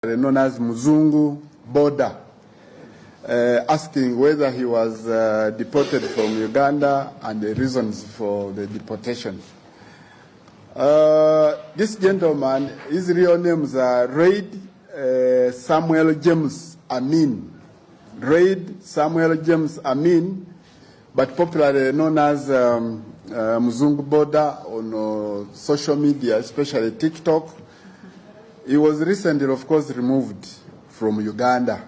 known as Mzungu, Boda, asking whether he was deported from Uganda and the reasons for the deportation. This gentleman, his real names are Reid Samuel James Amin. Reid Samuel James Amin, but popularly known as Mzungu Boda on social media, especially TikTok. He was recently, of course, removed from Uganda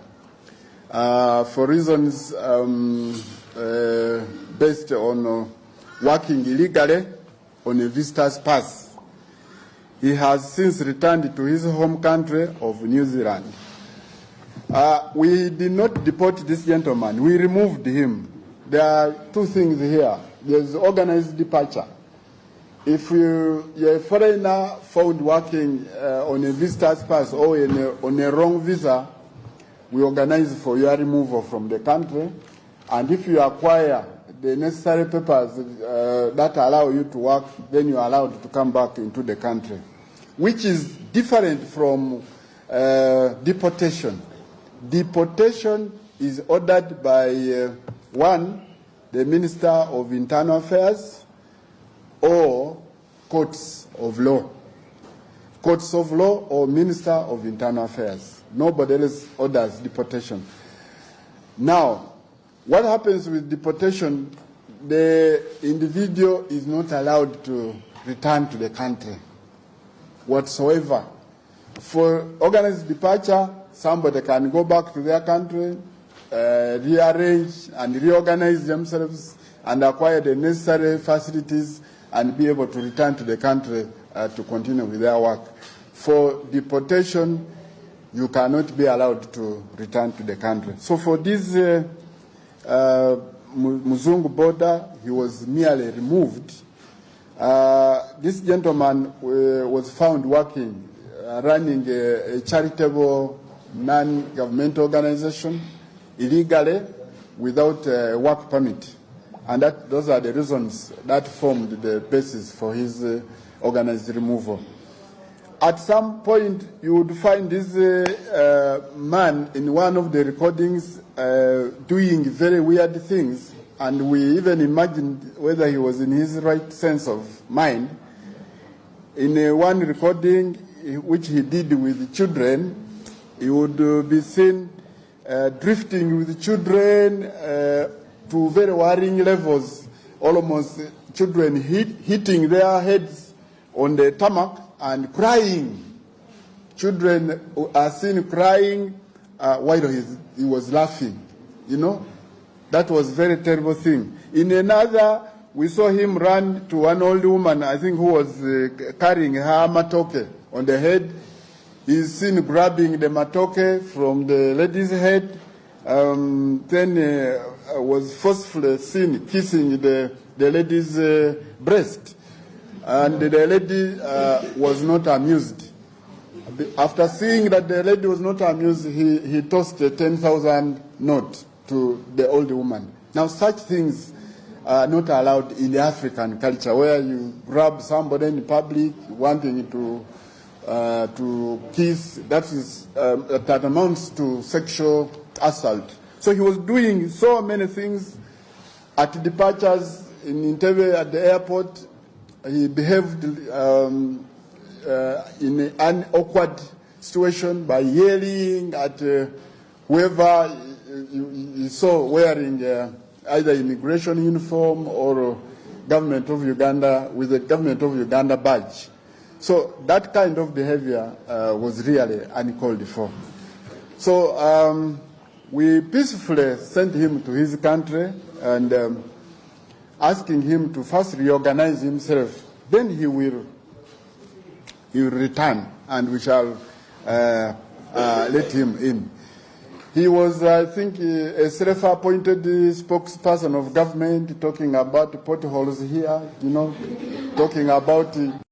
for reasons based on working illegally on a visitor's pass. He has since returned to his home country of New Zealand. We did not deport this gentleman. We removed him. There are two things here. There's organized departure. If you're a foreigner found working on a visitor's pass or on a wrong visa, we organize for your removal from the country. And if you acquire the necessary papers that allow you to work, then you're allowed to come back into the country, which is different from deportation. Deportation is ordered by, one, the Minister of Internal Affairs, or courts of law. Courts of law or Minister of Internal Affairs. Nobody else orders deportation. Now, what happens with deportation? The individual is not allowed to return to the country whatsoever. For organized departure, somebody can go back to their country, rearrange and reorganize themselves and acquire the necessary facilities and be able to return to the country to continue with their work. For deportation, you cannot be allowed to return to the country. So for this Mzungu Boda, he was merely removed. This gentleman was found working, running a charitable non-governmental organization illegally without a work permit. And those are the reasons that formed the basis for his organized removal. At some point, you would find this man in one of the recordings doing very weird things, and we even imagined whether he was in his right sense of mind. In one recording, which he did with children, he would be seen drifting with children to very worrying levels, almost children hitting their heads on the tarmac and crying. Children are seen crying while he was laughing. You know, that was a very terrible thing. In another, we saw him run to an old woman, I think, who was carrying her matoke on the head. He's seen grabbing the matoke from the lady's head. Then was forcefully seen kissing the lady's breast. And the lady was not amused. After seeing that the lady was not amused, he tossed a 10,000 note to the old woman. Now, such things are not allowed in the African culture, where you grab somebody in public wanting to kiss. That amounts to sexual assault. So he was doing so many things. At departures in Entebbe at the airport, he behaved in an awkward situation by yelling at whoever he saw wearing either immigration uniform or government of Uganda with a government of Uganda badge. So that kind of behavior was really uncalled for. So we peacefully sent him to his country and asking him to first reorganize himself. Then he will return and we shall let him in. He was, I think, a self-appointed spokesperson of government, talking about potholes here, you know, talking about